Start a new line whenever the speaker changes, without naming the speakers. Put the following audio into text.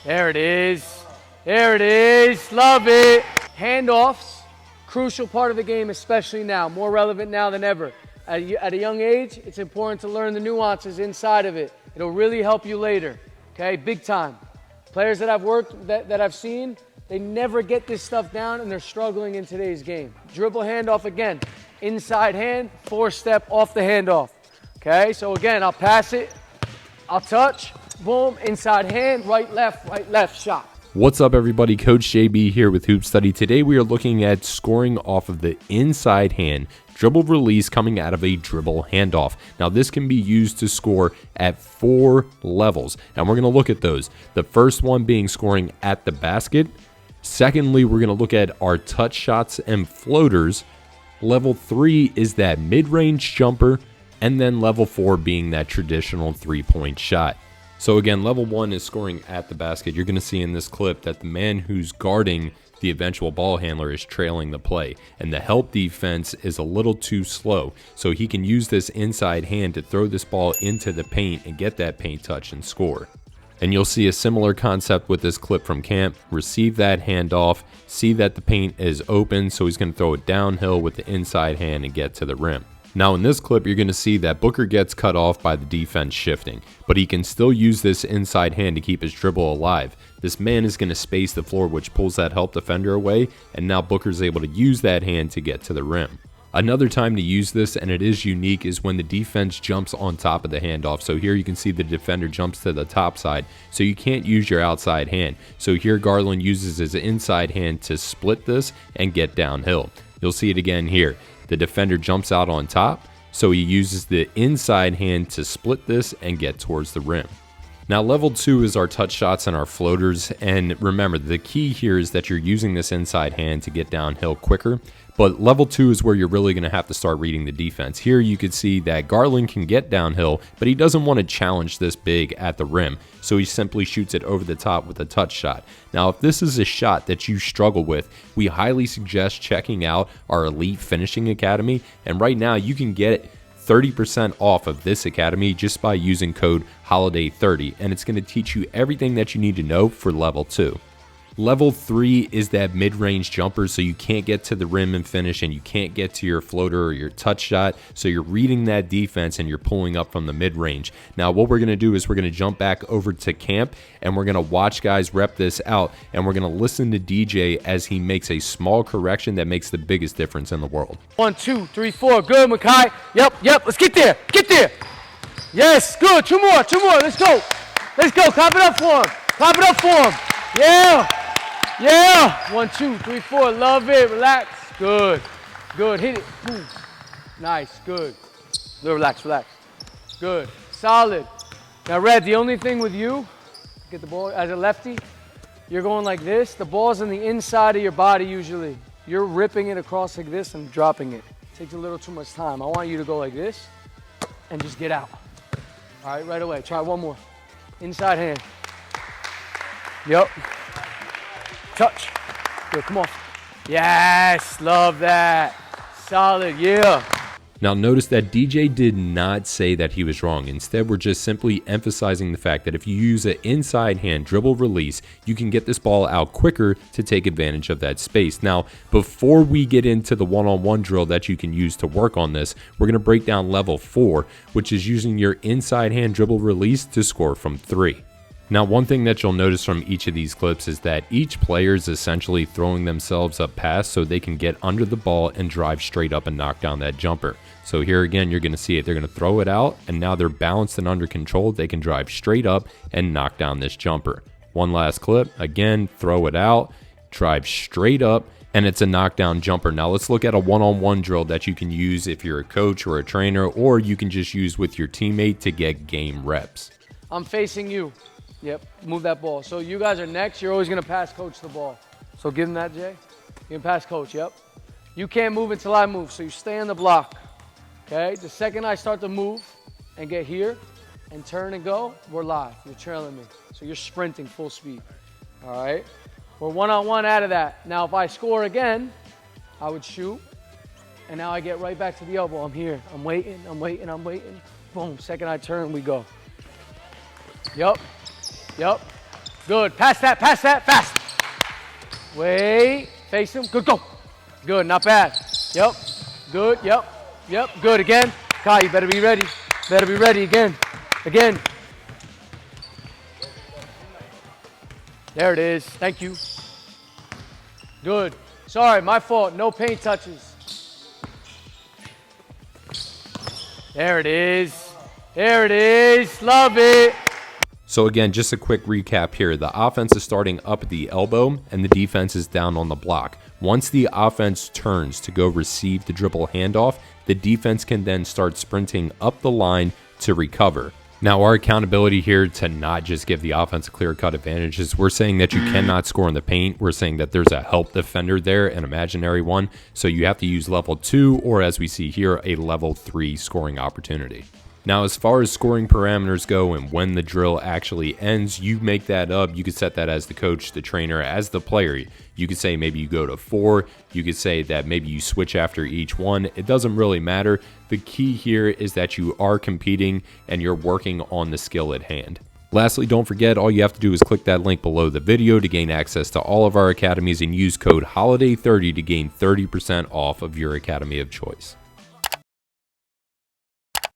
There it is. There it is. Love it. Handoffs, crucial part of the game, especially now. More relevant now than ever. At a young age, it's important to learn the nuances inside of it. It'll really help you later, okay? Big time. Players that I've worked, that I've seen, they never get this stuff down and they're struggling in today's game. Dribble handoff again. Inside hand, 4-step off the handoff. Okay, so again, I'll pass it, I'll touch, boom, inside hand, right, left, shot.
What's up, everybody? Coach JB here with HoopStudy. Today we are looking at scoring off of the inside hand dribble release coming out of a dribble handoff. Now this can be used to score at 4 levels, and we're going to look at those. The first one being scoring at the basket. Secondly, we're going to look at our touch shots and floaters. Level 3 is that mid-range jumper, and then level 4 being that traditional 3-point shot. So again, level 1 is scoring at the basket. You're going to see in this clip that the man who's guarding the eventual ball handler is trailing the play, and the help defense is a little too slow, so he can use this inside hand to throw this ball into the paint and get that paint touch and score. And you'll see a similar concept with this clip from camp. Receive that handoff, see that the paint is open, so he's going to throw it downhill with the inside hand and get to the rim. Now in this clip, you're going to see that Booker gets cut off by the defense shifting, but he can still use this inside hand to keep his dribble alive. This man is going to space the floor, which pulls that help defender away, and now Booker's able to use that hand to get to the rim. Another time to use this, and it is unique, is when the defense jumps on top of the handoff. So here you can see the defender jumps to the top side, so you can't use your outside hand. So here Garland uses his inside hand to split this and get downhill. You'll see it again here. The defender jumps out on top, so he uses the inside hand to split this and get towards the rim. Now level 2 is our touch shots and our floaters, and remember the key here is that you're using this inside hand to get downhill quicker, but level 2 is where you're really going to have to start reading the defense. Here you can see that Garland can get downhill, but he doesn't want to challenge this big at the rim, so he simply shoots it over the top with a touch shot. Now if this is a shot that you struggle with, we highly suggest checking out our Elite Finishing Academy, and right now you can get 30% off of this academy just by using code HOLIDAY30, and it's going to teach you everything that you need to know for level 2. Level 3 is that mid-range jumper, so you can't get to the rim and finish, and you can't get to your floater or your touch shot, so you're reading that defense and you're pulling up from the mid-range. Now what we're going to do is we're going to jump back over to camp, and we're going to watch guys rep this out, and we're going to listen to DJ as he makes a small correction that makes the biggest difference in the world.
1, 2, 3, 4. Good, Makai. Yep. Let's get there. Get there. Yes, good. Two more. Let's go. Clap it up for him. Yeah. 1, 2, 3, 4. Love it. Relax. Good. Hit it. Boom. Nice. Good. Relax. Good. Solid. Now, Red, the only thing with you, get the ball as a lefty, you're going like this. The ball's on the inside of your body usually. You're ripping it across like this and dropping it. Takes a little too much time. I want you to go like this and just get out. All right, right away. Try one more. Inside hand. Yep. Touch. Good, come on. Yes, love that. Solid, yeah.
Now notice that DJ did not say that he was wrong. Instead, we're just simply emphasizing the fact that if you use an inside hand dribble release, you can get this ball out quicker to take advantage of that space. Now, before we get into the one-on-one drill that you can use to work on this, we're going to break down level 4, which is using your inside hand dribble release to score from 3. Now, one thing that you'll notice from each of these clips is that each player is essentially throwing themselves a pass so they can get under the ball and drive straight up and knock down that jumper. So here again, you're going to see it. They're going to throw it out, and now they're balanced and under control. They can drive straight up and knock down this jumper. One last clip. Again, throw it out, drive straight up, and it's a knockdown jumper. Now let's look at a one-on-one drill that you can use if you're a coach or a trainer, or you can just use with your teammate to get game reps.
I'm facing you. Yep, move that ball. So you guys are next. You're always going to pass coach the ball. So give him that, Jay. You can pass coach, yep. You can't move until I move, so you stay on the block. Okay, the second I start to move and get here and turn and go, we're live. You're trailing me. So you're sprinting full speed. All right, we're one-on-one out of that. Now, if I score again, I would shoot, and now I get right back to the elbow. I'm here. I'm waiting. Boom, second I turn, we go. Yep. Good. Pass that, fast. Wait. Face him. Good, go. Good, not bad. Yep. Good, yep. Good, again. Kai, you better be ready. Better be ready again. There it is. Thank you. Good. Sorry, my fault. No paint touches. There it is. Love it.
So again, just a quick recap here. The offense is starting up at the elbow and the defense is down on the block. Once the offense turns to go receive the dribble handoff, the defense can then start sprinting up the line to recover. Now, our accountability here to not just give the offense a clear-cut advantage is we're saying that you cannot score in the paint. We're saying that there's a help defender there, an imaginary one. So you have to use level 2 or, as we see here, a level 3 scoring opportunity. Now, as far as scoring parameters go and when the drill actually ends, you make that up. You could set that as the coach, the trainer, as the player. You could say maybe you go to 4. You could say that maybe you switch after each one. It doesn't really matter. The key here is that you are competing and you're working on the skill at hand. Lastly, don't forget, all you have to do is click that link below the video to gain access to all of our academies and use code HOLIDAY30 to gain 30% off of your academy of choice.